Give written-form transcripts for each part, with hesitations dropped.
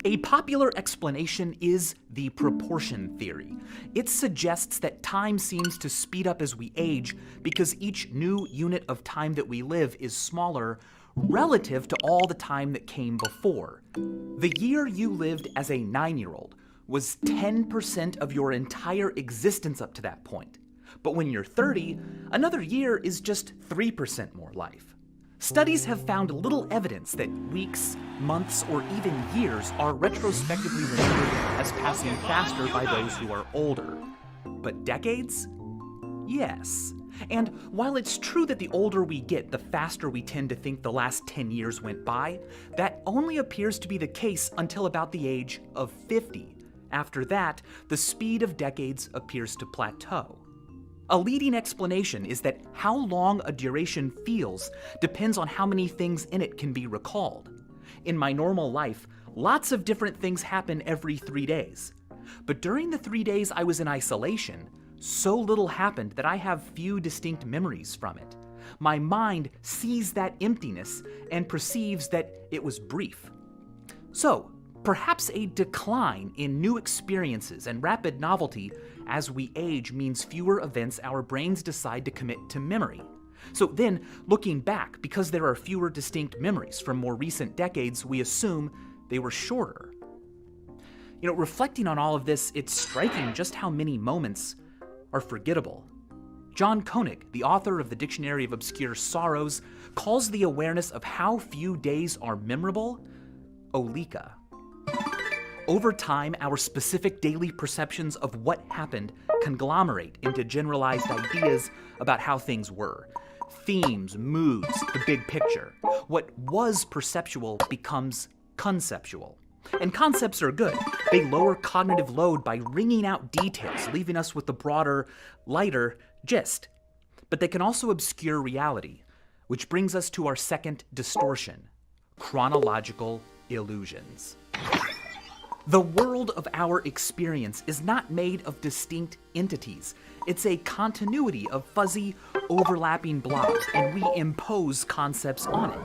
A popular explanation is the proportion theory. It suggests that time seems to speed up as we age because each new unit of time that we live is smaller relative to all the time that came before. The year you lived as a 9-year-old was 10% of your entire existence up to that point. But when you're 30, another year is just 3% more life. Studies have found little evidence that weeks, months, or even years are retrospectively remembered as passing faster by those who are older. But decades? Yes. And while it's true that the older we get, the faster we tend to think the last 10 years went by, that only appears to be the case until about the age of 50. After that, the speed of decades appears to plateau. A leading explanation is that how long a duration feels depends on how many things in it can be recalled. In my normal life, lots of different things happen every 3 days. But during the 3 days I was in isolation, so little happened that I have few distinct memories from it. My mind sees that emptiness and perceives that it was brief. So, perhaps a decline in new experiences and rapid novelty as we age means fewer events our brains decide to commit to memory. So then, looking back, because there are fewer distinct memories from more recent decades, we assume they were shorter. Reflecting on all of this, it's striking just how many moments are forgettable. John Koenig, the author of the Dictionary of Obscure Sorrows, calls the awareness of how few days are memorable Oleka. Over time, our specific daily perceptions of what happened conglomerate into generalized ideas about how things were. Themes, moods, the big picture. What was perceptual becomes conceptual. And concepts are good. They lower cognitive load by wringing out details, leaving us with the broader, lighter gist. But they can also obscure reality, which brings us to our second distortion: chronological illusions. The world of our experience is not made of distinct entities. It's a continuity of fuzzy, overlapping blobs, and we impose concepts on it.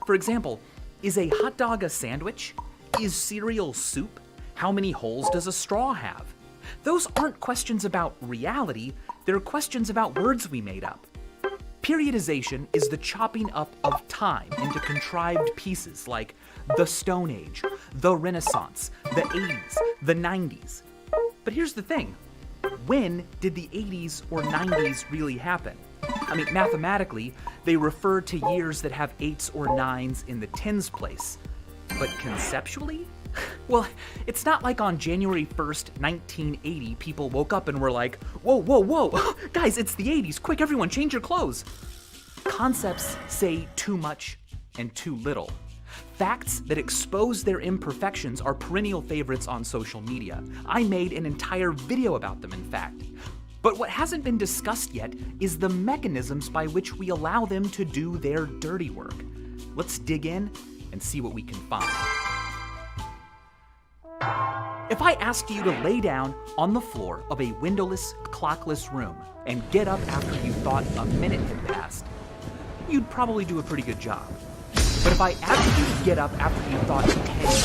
For example, is a hot dog a sandwich? Is cereal soup? How many holes does a straw have? Those aren't questions about reality, they're questions about words we made up. Periodization is the chopping up of time into contrived pieces like the Stone Age, the Renaissance, the 80s, the 90s. But here's the thing. When did the 80s or 90s really happen? Mathematically, they refer to years that have 8s or 9s in the tens place. But conceptually? Well, it's not like on January 1st, 1980, people woke up and were like, whoa, guys, it's the 80s, quick, everyone, change your clothes. Concepts say too much and too little. Facts that expose their imperfections are perennial favorites on social media. I made an entire video about them, in fact. But what hasn't been discussed yet is the mechanisms by which we allow them to do their dirty work. Let's dig in and see what we can find. If I asked you to lay down on the floor of a windowless, clockless room and get up after you thought a minute had passed, you'd probably do a pretty good job. But if I asked you to get up after you thought 10 years,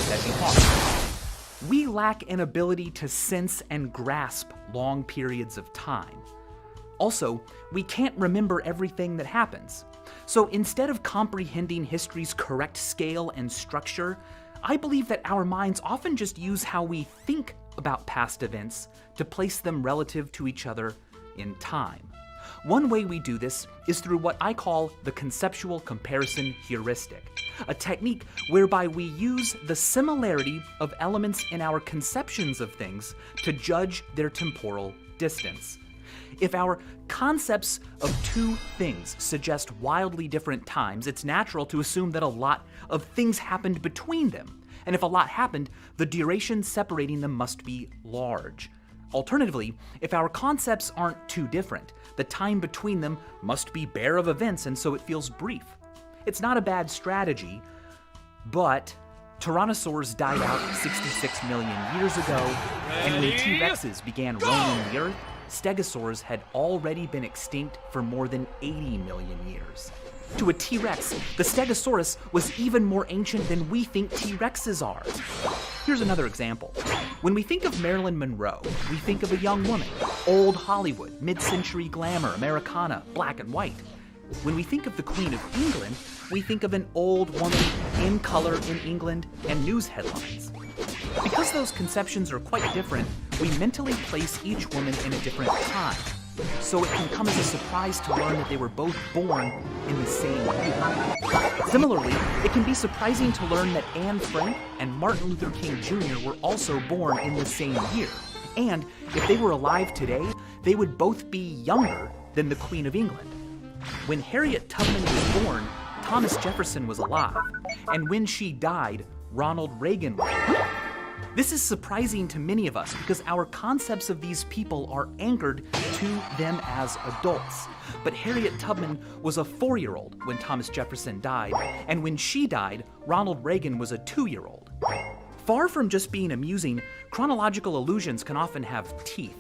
that'd be hard. We lack an ability to sense and grasp long periods of time. Also, we can't remember everything that happens. So instead of comprehending history's correct scale and structure, I believe that our minds often just use how we think about past events to place them relative to each other in time. One way we do this is through what I call the conceptual comparison heuristic, a technique whereby we use the similarity of elements in our conceptions of things to judge their temporal distance. If our concepts of two things suggest wildly different times, it's natural to assume that a lot of things happened between them. And if a lot happened, the duration separating them must be large. Alternatively, if our concepts aren't too different, the time between them must be bare of events, and so it feels brief. It's not a bad strategy, but tyrannosaurs died out 66 million years ago, and when T-Rexes began roaming the Earth, stegosaurs had already been extinct for more than 80 million years. To a T-Rex, the Stegosaurus was even more ancient than we think T-Rexes are. Here's another example. When we think of Marilyn Monroe, we think of a young woman, old Hollywood, mid-century glamour, Americana, black and white. When we think of the Queen of England, we think of an old woman in color in England and news headlines. Because those conceptions are quite different, we mentally place each woman in a different time. So it can come as a surprise to learn that they were both born in the same year. Similarly, it can be surprising to learn that Anne Frank and Martin Luther King Jr. were also born in the same year. And if they were alive today, they would both be younger than the Queen of England. When Harriet Tubman was born, Thomas Jefferson was alive. And when she died, Ronald Reagan was alive. This is surprising to many of us because our concepts of these people are anchored to them as adults. But Harriet Tubman was a 4-year-old when Thomas Jefferson died, and when she died, Ronald Reagan was a 2-year-old. Far from just being amusing, chronological illusions can often have teeth.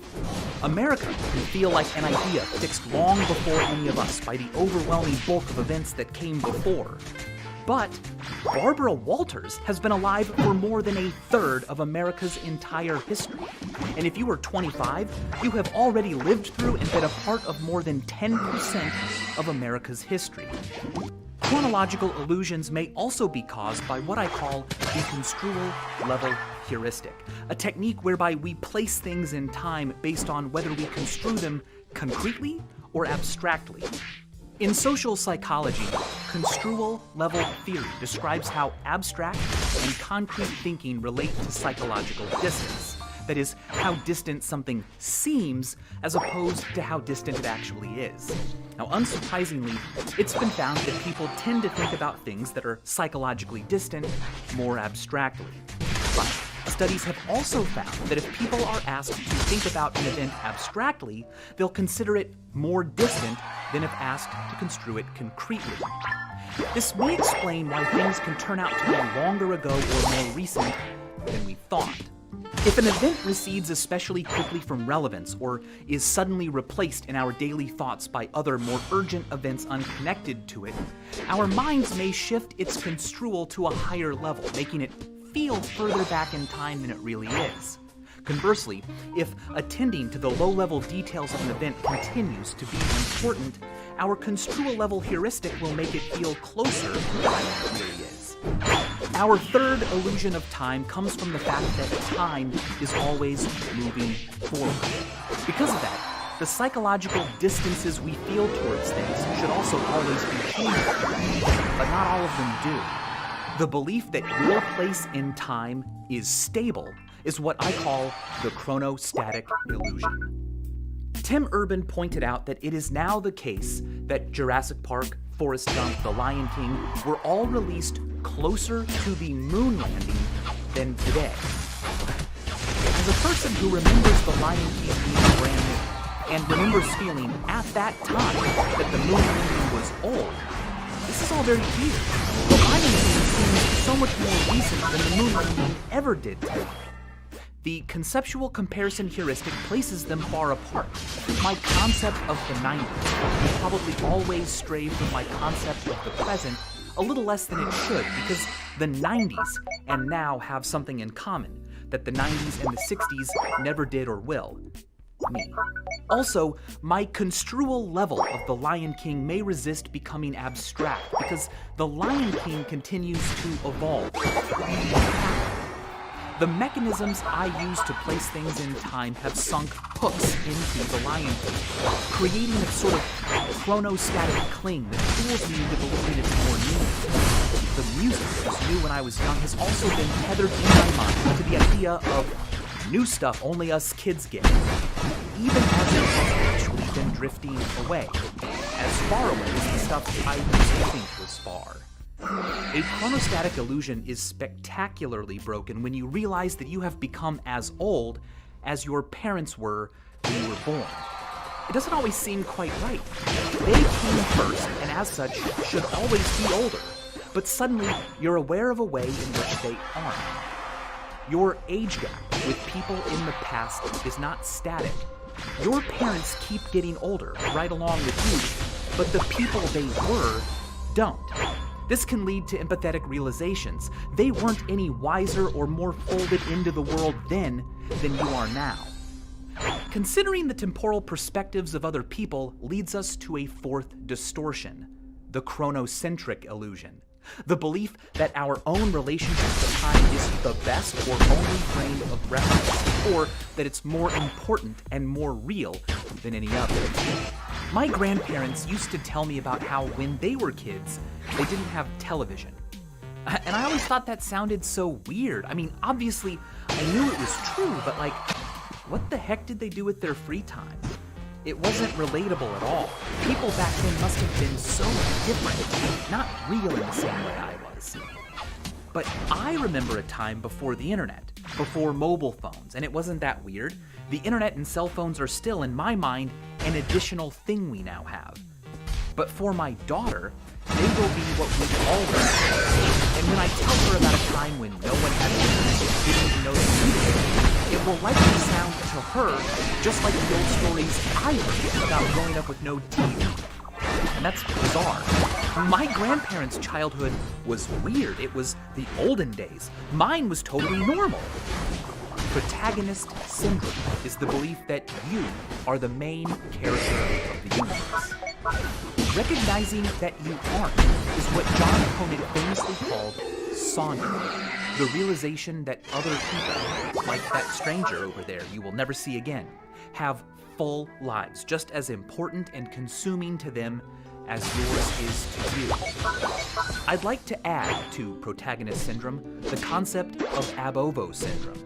America can feel like an idea fixed long before any of us by the overwhelming bulk of events that came before. But Barbara Walters has been alive for more than a third of America's entire history. And if you were 25, you have already lived through and been a part of more than 10% of America's history. Chronological illusions may also be caused by what I call the construal level heuristic, a technique whereby we place things in time based on whether we construe them concretely or abstractly. In social psychology, construal level theory describes how abstract and concrete thinking relate to psychological distance. That is, how distant something seems as opposed to how distant it actually is. Now, unsurprisingly, it's been found that people tend to think about things that are psychologically distant more abstractly. But studies have also found that if people are asked to think about an event abstractly, they'll consider it more distant than if asked to construe it concretely. This may explain why things can turn out to be longer ago or more recent than we thought. If an event recedes especially quickly from relevance or is suddenly replaced in our daily thoughts by other more urgent events unconnected to it, our minds may shift its construal to a higher level, making it feel further back in time than it really is. Conversely, if attending to the low-level details of an event continues to be important, our construal level heuristic will make it feel closer to what it really is. Our third illusion of time comes from the fact that time is always moving forward. Because of that, the psychological distances we feel towards things should also always be changing, but not all of them do. The belief that your place in time is stable is what I call the chronostatic illusion. Tim Urban pointed out that it is now the case that Jurassic Park, Forrest Gump, The Lion King were all released closer to the moon landing than today. As a person who remembers The Lion King being brand new and remembers feeling at that time that the moon landing was old, this is all very weird. The Lion King seems so much more recent than the moon landing ever did to me. The conceptual comparison heuristic places them far apart. My concept of the 90s will probably always stray from my concept of the present a little less than it should, because the 90s and now have something in common that the 90s and the 60s never did or will. Me. Also, my construal level of The Lion King may resist becoming abstract because The Lion King continues to evolve. The mechanisms I use to place things in time have sunk hooks into The Lion King, creating a sort of chronostatic cling that fools me into believing it's more meaningful. The music that was new when I was young has also been tethered in my mind to the idea of new stuff only us kids get, even as it has actually been drifting away, as far away as the stuff I used to think was far. A chronostatic illusion is spectacularly broken when you realize that you have become as old as your parents were when you were born. It doesn't always seem quite right. They came first, and as such, should always be older. But suddenly, you're aware of a way in which they aren't. Your age gap with people in the past is not static. Your parents keep getting older right along with you, but the people they were don't. This can lead to empathetic realizations. They weren't any wiser or more folded into the world then than you are now. Considering the temporal perspectives of other people leads us to a fourth distortion, the chronocentric illusion. The belief that our own relationship to time is the best or only frame of reference, or that it's more important and more real than any other. My grandparents used to tell me about how when they were kids, they didn't have television. And I always thought that sounded so weird. I mean, obviously, I knew it was true, but like, what the heck did they do with their free time? It wasn't relatable at all. People back then must have been so different, not real in the same way I was. But I remember a time before the internet, before mobile phones, and it wasn't that weird. The internet and cell phones are still, in my mind, an additional thing we now have. But for my daughter, they will be what we always had. And when I tell her about a time when no one had the internet and didn't even know they needed it, it will likely sound to her just like the old stories I heard about growing up with no TV. And that's bizarre. My grandparents' childhood was weird. It was the olden days. Mine was totally normal. Protagonist syndrome is the belief that you are the main character of the universe. Recognizing that you aren't is what John Koenig famously called Sonder. The realization that other people, like that stranger over there you will never see again, have full lives, just as important and consuming to them as yours is to you. I'd like to add to protagonist syndrome the concept of ab ovo syndrome.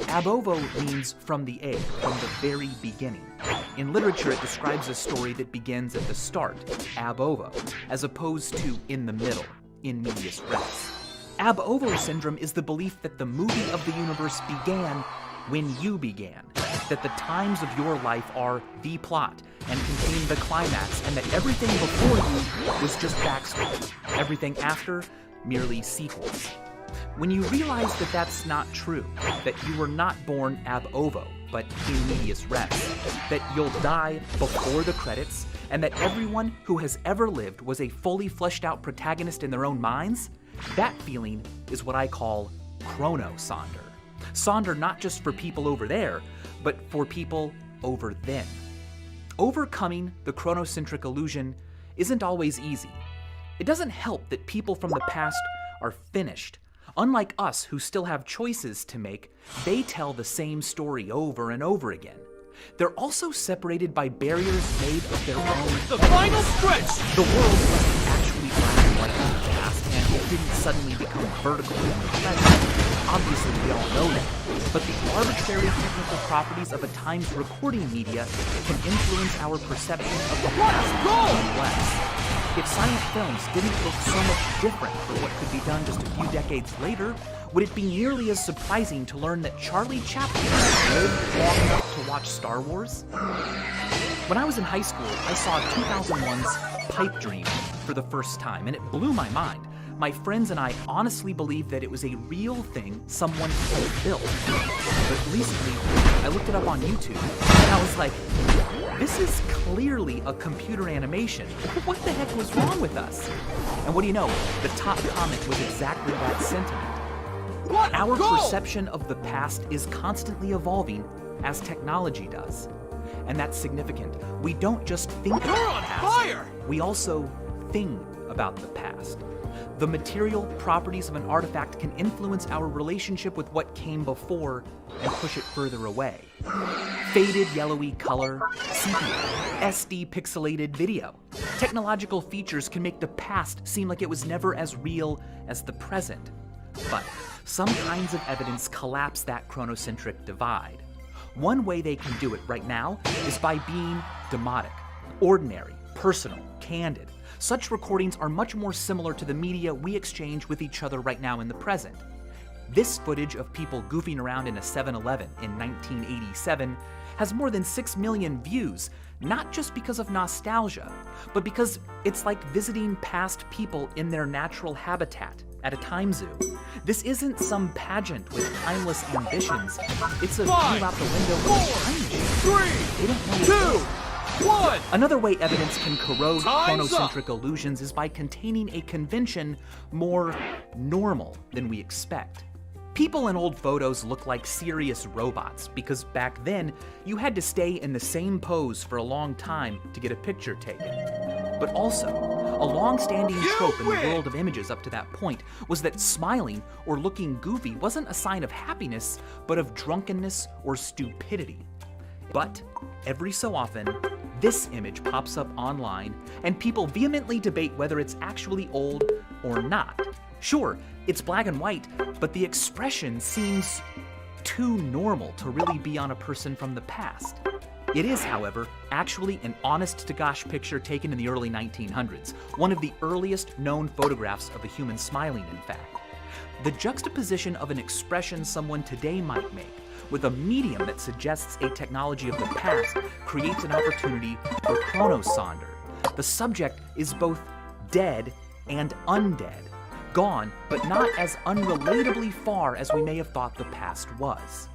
Ab ovo means from the egg, from the very beginning. In literature, it describes a story that begins at the start, ab ovo, as opposed to in the middle, in medias res. Ab ovo syndrome is the belief that the movie of the universe began when you began, that the times of your life are the plot and contain the climax, and that everything before you was just backstory, everything after merely sequels. When you realize that that's not true, that you were not born ab ovo, but in medias res, that you'll die before the credits, and that everyone who has ever lived was a fully fleshed out protagonist in their own minds, that feeling is what I call chronosonder. Sonder not just for people over there, but for people over then. Overcoming the chronocentric illusion isn't always easy. It doesn't help that people from the past are finished. Unlike us who still have choices to make, they tell the same story over and over again. They're also separated by barriers made of their own. The final stretch! The world wasn't actually black and white in the past, and it didn't suddenly become vertical in the present. Obviously, we all know that. But the arbitrary technical properties of a time's recording media can influence our perception of the past and less. If silent films didn't look so much different from what could be done just a few decades later, would it be nearly as surprising to learn that Charlie Chaplin lived long enough to watch Star Wars? When I was in high school, I saw 2001's Pipe Dream for the first time, and it blew my mind. My friends and I honestly believed that it was a real thing someone had built. But recently, I looked it up on YouTube, and I was like, this is clearly a computer animation. What the heck was wrong with us? And what do you know? The top comment was exactly that sentiment. Our perception of the past is constantly evolving as technology does. And that's significant. We don't just think about the past. We also think about the past. The material properties of an artifact can influence our relationship with what came before and push it further away. Faded yellowy color, sepia, SD pixelated video. Technological features can make the past seem like it was never as real as the present. But some kinds of evidence collapse that chronocentric divide. One way they can do it right now is by being demotic, ordinary, personal, candid. Such recordings are much more similar to the media we exchange with each other right now in the present. This footage of people goofing around in a 7-Eleven in 1987 has more than 6 million views, not just because of nostalgia, but because it's like visiting past people in their natural habitat at a time zoo. This isn't some pageant with timeless ambitions. It's a view out the window with a time machine. 3, They don't know 2, 1. Another way evidence can corrode Time's chronocentric illusions is by containing a convention more normal than we expect. People in old photos look like serious robots because back then you had to stay in the same pose for a long time to get a picture taken. But also, a long-standing trope in the world of images up to that point was that smiling or looking goofy wasn't a sign of happiness, but of drunkenness or stupidity. But every so often, this image pops up online and people vehemently debate whether it's actually old or not. Sure, it's black and white, but the expression seems too normal to really be on a person from the past. It is, however, actually an honest-to-gosh picture taken in the early 1900s, one of the earliest known photographs of a human smiling, in fact. The juxtaposition of an expression someone today might make with a medium that suggests a technology of the past creates an opportunity for chronosonder. The subject is both dead and undead, gone, but not as unrelatably far as we may have thought the past was.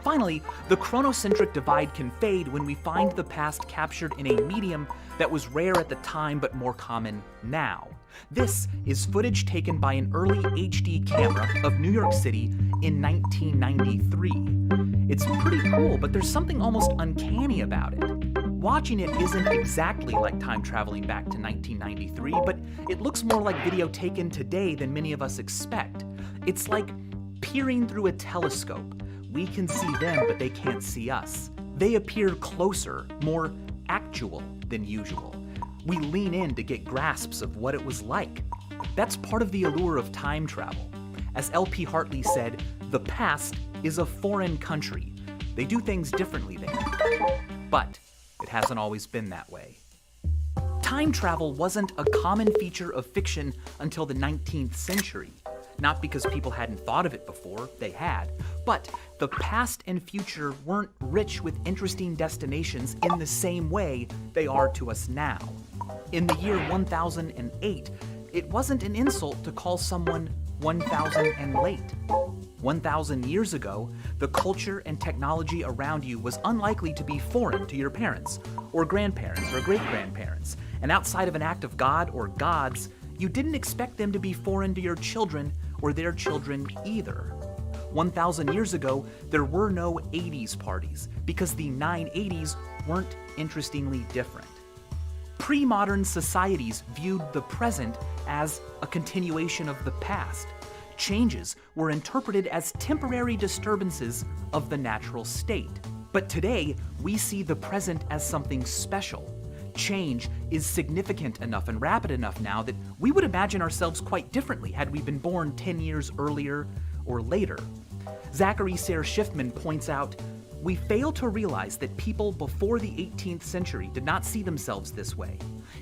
Finally, the chronocentric divide can fade when we find the past captured in a medium that was rare at the time but more common now. This is footage taken by an early HD camera of New York City in 1993. It's pretty cool, but there's something almost uncanny about it. Watching it isn't exactly like time traveling back to 1993, but it looks more like video taken today than many of us expect. It's like peering through a telescope. We can see them, but they can't see us. They appear closer, more actual than usual. We lean in to get grasps of what it was like. That's part of the allure of time travel. As L.P. Hartley said, the past is a foreign country. They do things differently there. But it hasn't always been that way. Time travel wasn't a common feature of fiction until the 19th century. Not because people hadn't thought of it before, they had, but the past and future weren't rich with interesting destinations in the same way they are to us now. In the year 1008, it wasn't an insult to call someone 1000 and late. 1,000 years ago, the culture and technology around you was unlikely to be foreign to your parents, or grandparents, or great-grandparents, and outside of an act of God or gods, you didn't expect them to be foreign to your children or their children either. 1,000 years ago, there were no 80s parties because the 980s weren't interestingly different. Pre-modern societies viewed the present as a continuation of the past. Changes were interpreted as temporary disturbances of the natural state. But today, we see the present as something special. Change is significant enough and rapid enough now that we would imagine ourselves quite differently had we been born 10 years earlier or later. Zachary Sayre Schiffman points out, "We fail to realize that people before the 18th century did not see themselves this way.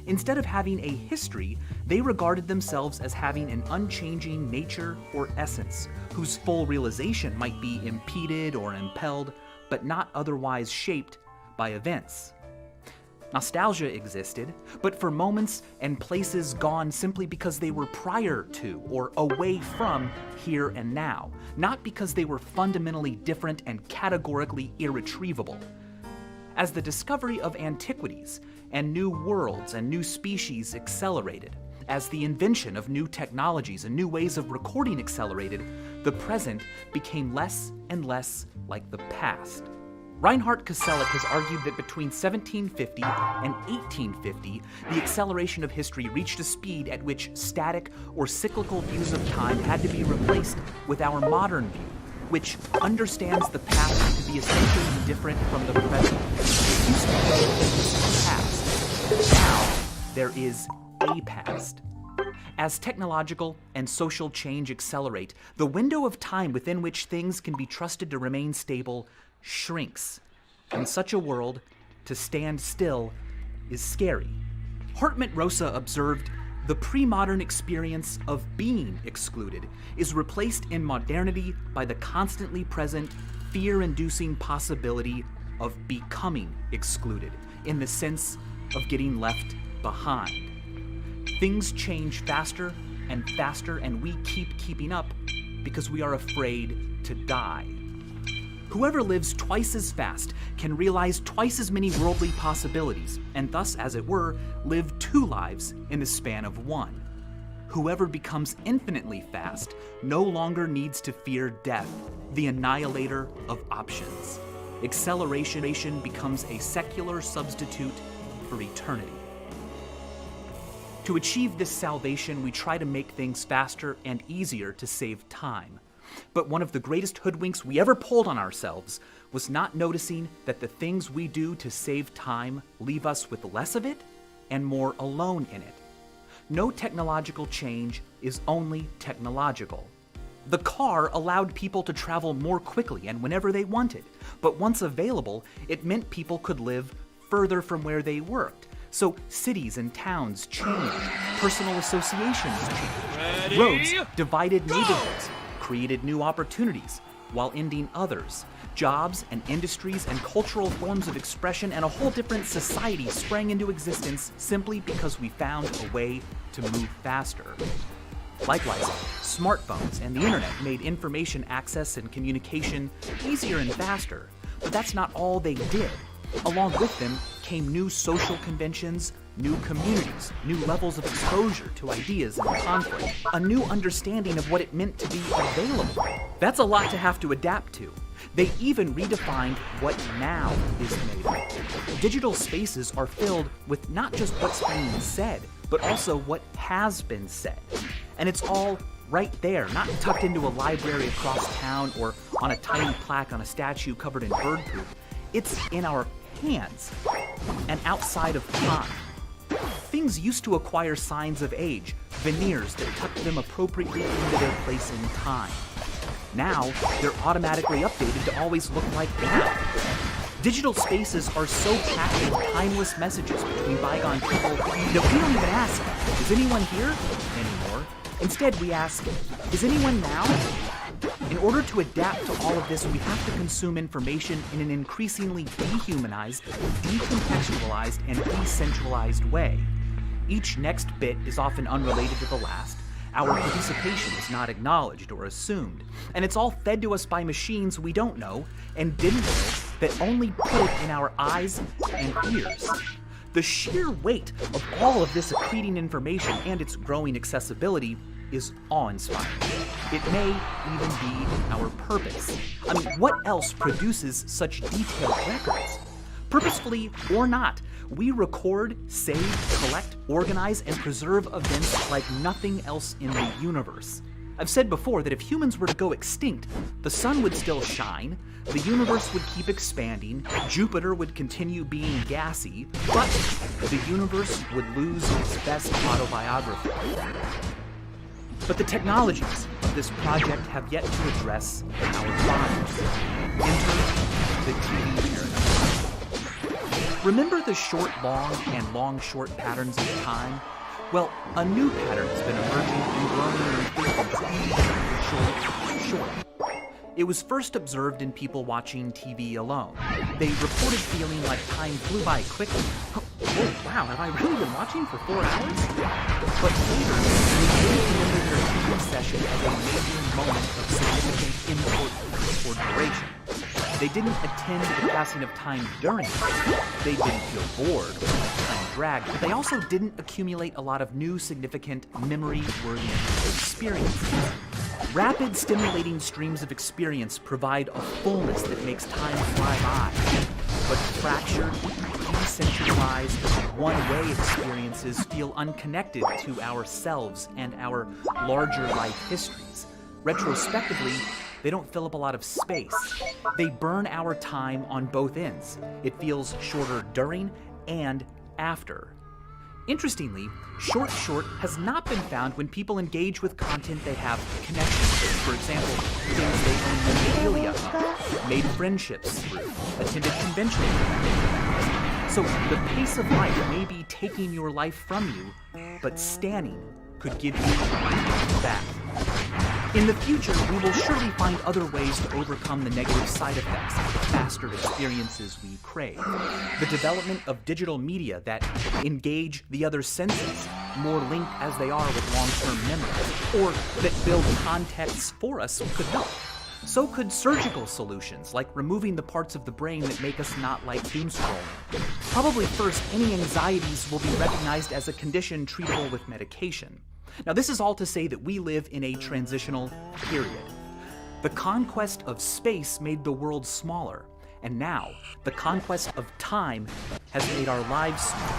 Instead of having a history, they regarded themselves as having an unchanging nature or essence, whose full realization might be impeded or impelled, but not otherwise shaped by events." Nostalgia existed, but for moments and places gone simply because they were prior to or away from here and now, not because they were fundamentally different and categorically irretrievable. As the discovery of antiquities and new worlds and new species accelerated, as the invention of new technologies and new ways of recording accelerated, the present became less and less like the past. Reinhard Koselleck has argued that between 1750 and 1850, the acceleration of history reached a speed at which static or cyclical views of time had to be replaced with our modern view, which understands the past to be essentially different from the present. It used to be that there was a past. Now, there is a past. As technological and social change accelerate, the window of time within which things can be trusted to remain stable shrinks. In such a world, to stand still is scary. Hartmut Rosa observed, "The pre-modern experience of being excluded is replaced in modernity by the constantly present, fear-inducing possibility of becoming excluded, in the sense of getting left behind." Things change faster and faster, and we keep keeping up because we are afraid to die. Whoever lives twice as fast can realize twice as many worldly possibilities, and thus, as it were, live 2 lives in the span of 1. Whoever becomes infinitely fast no longer needs to fear death, the annihilator of options. Acceleration becomes a secular substitute for eternity. To achieve this salvation, we try to make things faster and easier to save time. But one of the greatest hoodwinks we ever pulled on ourselves was not noticing that the things we do to save time leave us with less of it and more alone in it. No technological change is only technological. The car allowed people to travel more quickly and whenever they wanted, but once available, it meant people could live further from where they worked. So cities and towns changed, personal associations changed. Roads divided neighborhoods, created new opportunities, while ending others. Jobs and industries and cultural forms of expression and a whole different society sprang into existence simply because we found a way to move faster. Likewise, smartphones and the internet made information access and communication easier and faster, but that's not all they did. Along with them came new social conventions, new communities, new levels of exposure to ideas and conflict, a new understanding of what it meant to be available. That's a lot to have to adapt to. They even redefined what now is made of. Digital spaces are filled with not just what's being said, but also what has been said. And it's all right there, not tucked into a library across town or on a tiny plaque on a statue covered in bird poop. It's in our hands and outside of time. Things used to acquire signs of age, veneers that tucked them appropriately into their place in time. Now, they're automatically updated to always look like now. Digital spaces are so packed with timeless messages between bygone people that we don't even ask, is anyone here? Anymore. Instead, we ask, is anyone now? In order to adapt to all of this, we have to consume information in an increasingly dehumanized, decontextualized, and decentralized way. Each next bit is often unrelated to the last. Our participation is not acknowledged or assumed, and it's all fed to us by machines we don't know and didn't know that only put it in our eyes and ears. The sheer weight of all of this accreting information and its growing accessibility is awe-inspiring. It may even be our purpose. I mean, what else produces such detailed records? Purposefully or not, we record, save, collect, organize, and preserve events like nothing else in the universe. I've said before that if humans were to go extinct, the sun would still shine, the universe would keep expanding, Jupiter would continue being gassy, but the universe would lose its best autobiography. But the technologies of this project have yet to address our bodies. Enter the TV paradigm. Remember the short-long and long-short patterns of time? Well, a new pattern has been emerging and growing in frequency. Short. It was first observed in people watching TV alone. They reported feeling like time flew by quickly. Oh, wow, have I really been watching for 4 hours? But later, they didn't remember their TV session as a major moment of significant import or duration. They didn't attend the passing of time during it. They didn't feel bored or time dragged, but they also didn't accumulate a lot of new significant memory-worthy experiences. Rapid, stimulating streams of experience provide a fullness that makes time fly by. But fractured, decentralized, one-way experiences feel unconnected to ourselves and our larger life histories. Retrospectively, they don't fill up a lot of space. They burn our time on both ends. It feels shorter during and after. Interestingly, short has not been found when people engage with content they have connection with. For example, things they own memorabilia of, made friendships through, attended conventions. So the pace of life may be taking your life from you, but standing could give you back. In the future, we will surely find other ways to overcome the negative side effects of the faster experiences we crave. The development of digital media that engage the other senses, more linked as they are with long-term memory, or that build contexts for us could help. So could surgical solutions, like removing the parts of the brain that make us not like doom scrolling. Probably first, any anxieties will be recognized as a condition treatable with medication. Now, this is all to say that we live in a transitional period. The conquest of space made the world smaller, and now the conquest of time has made our lives smaller.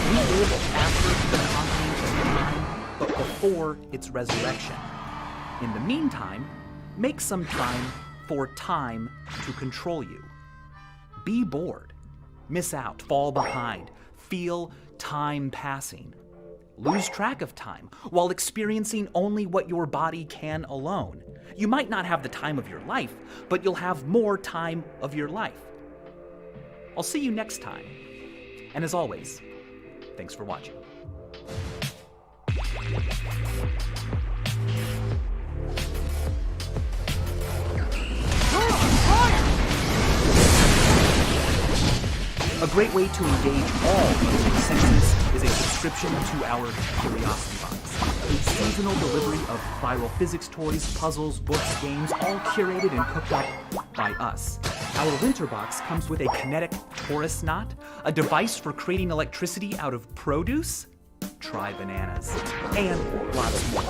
We live after the conquering of time, but before its resurrection. In the meantime, make some time for time to control you. Be bored, miss out, fall behind, feel time passing. Lose track of time while experiencing only what your body can alone. You might not have the time of your life, but you'll have more time of your life. I'll see you next time. And as always, thanks for watching. A great way to engage all of your senses is a subscription to our Curiosity Box. A seasonal delivery of viral physics toys, puzzles, books, games, all curated and cooked up by us. Our winter box comes with a kinetic torus knot, a device for creating electricity out of produce, try bananas, and lots more.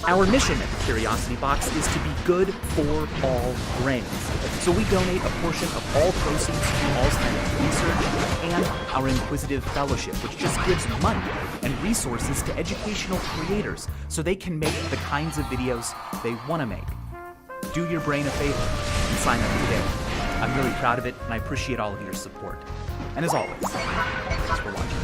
Our mission at the Curiosity Box is to be good for all brains. So we donate a portion of all proceeds to Alzheimer's research and our Inquisitive Fellowship, which just gives money and resources to educational creators so they can make the kinds of videos they want to make. Do your brain a favor and sign up today. I'm really proud of it, and I appreciate all of your support. And as always, thanks for watching.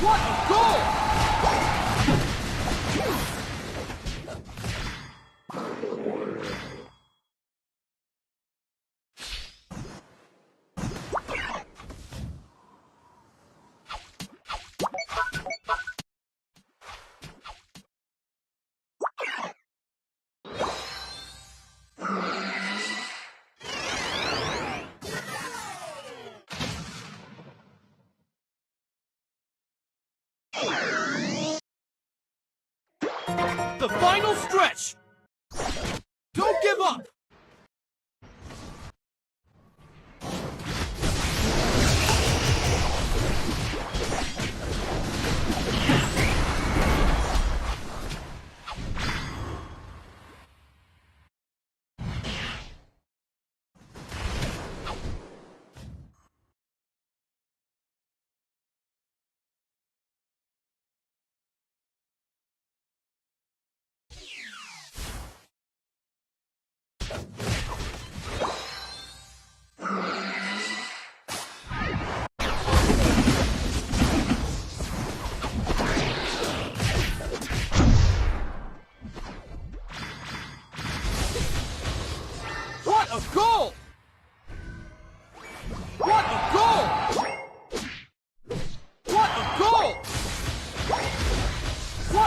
What a goal! The final stretch! Don't give up!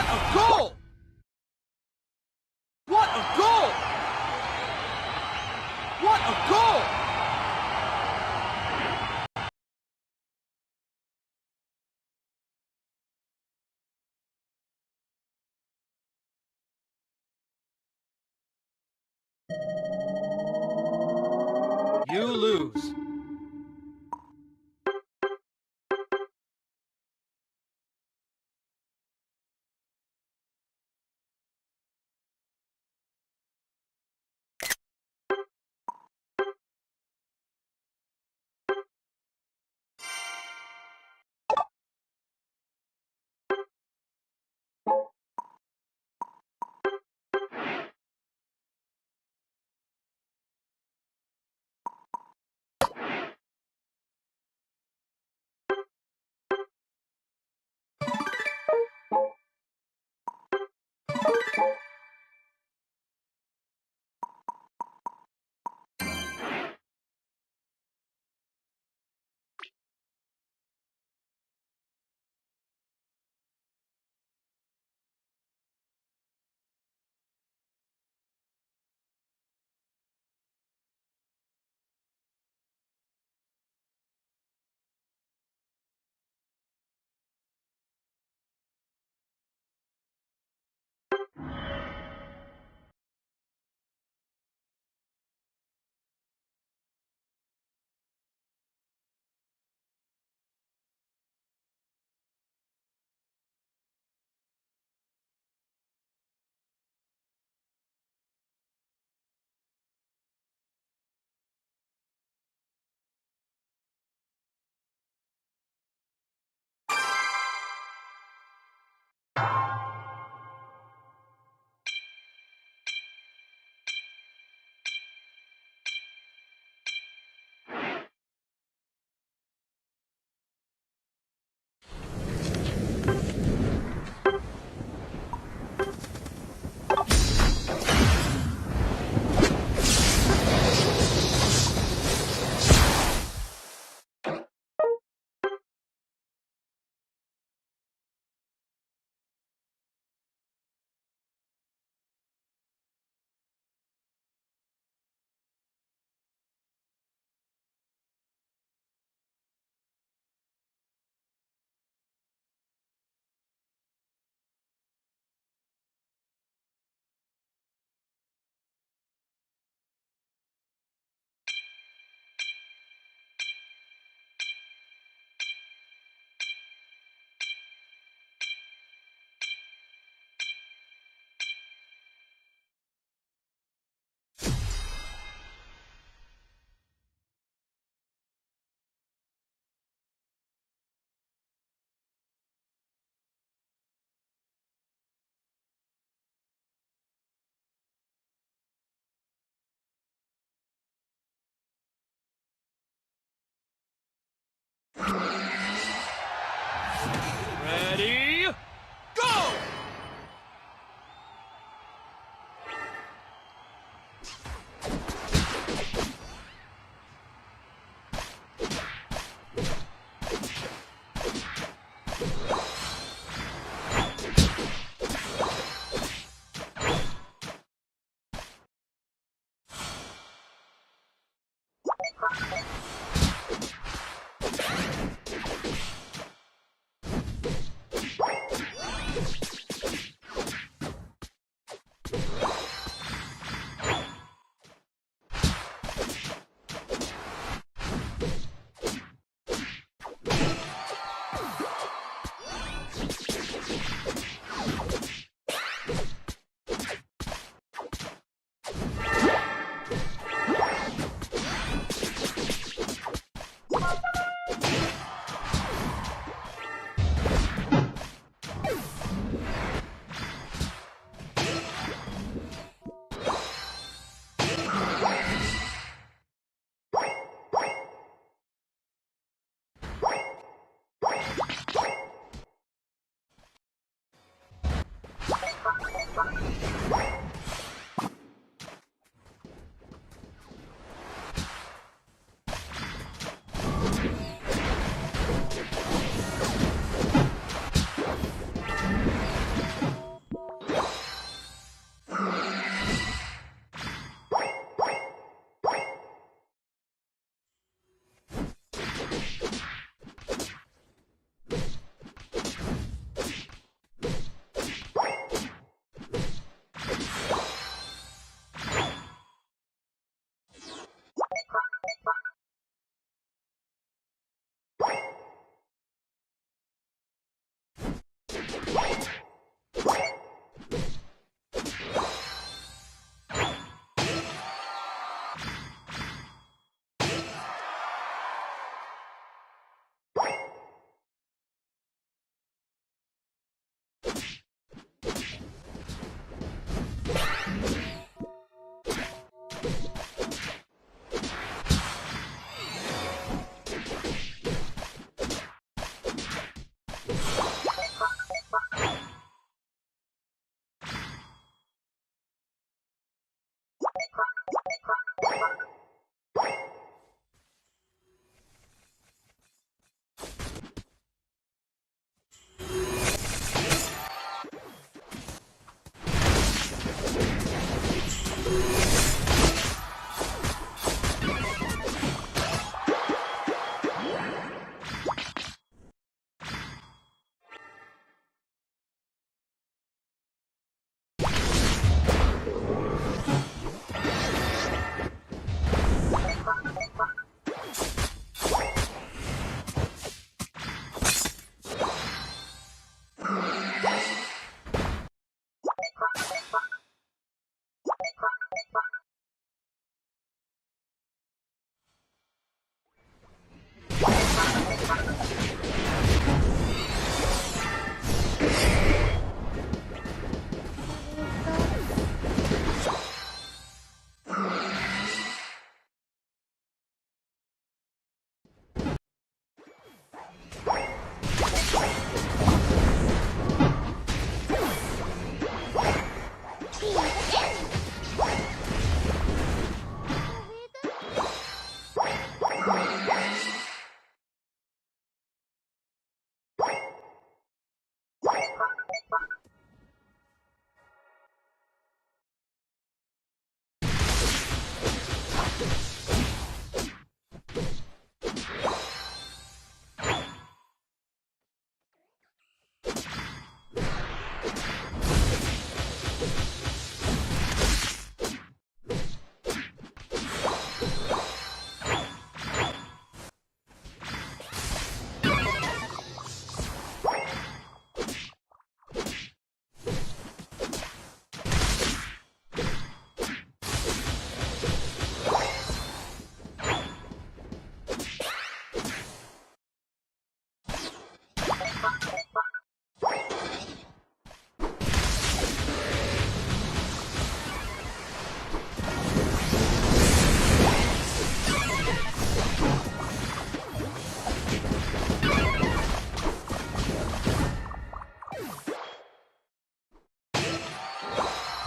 a goal! What a goal! What a goal! You lose. Ready, go!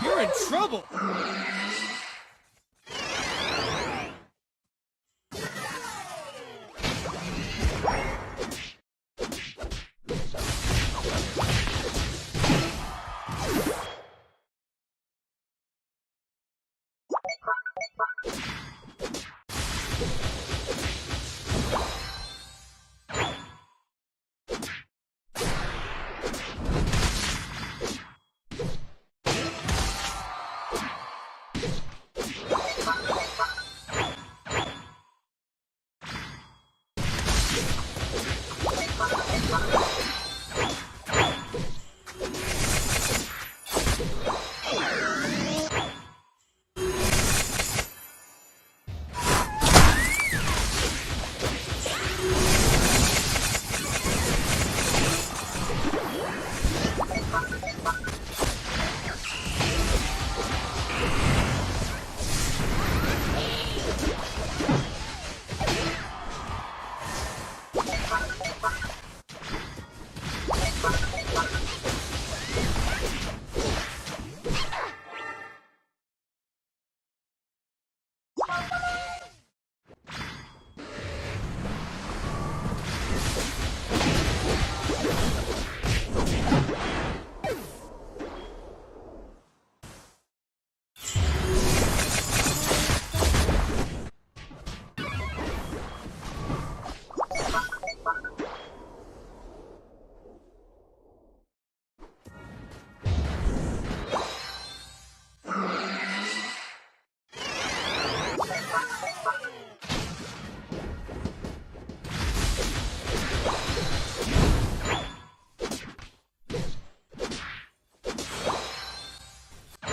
You're in trouble!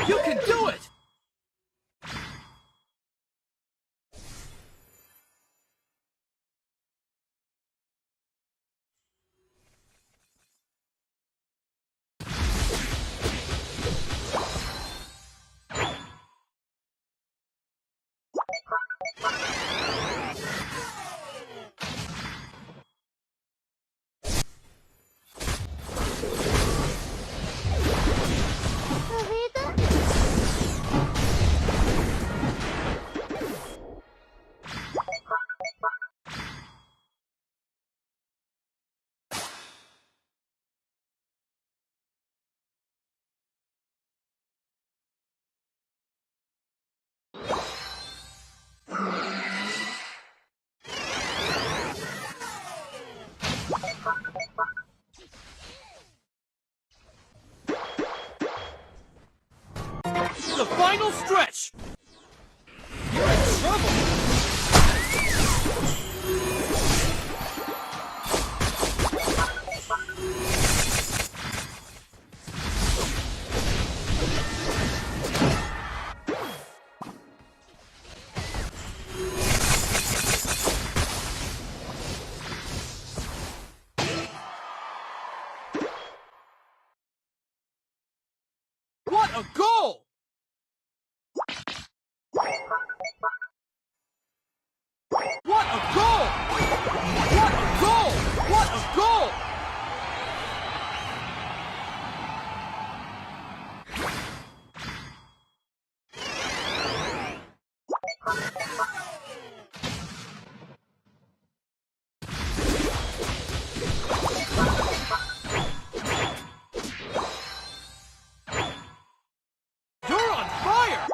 You can do it! final stretch! You're in trouble! What a goal! What a goal! What a goal! What a goal! You're on fire!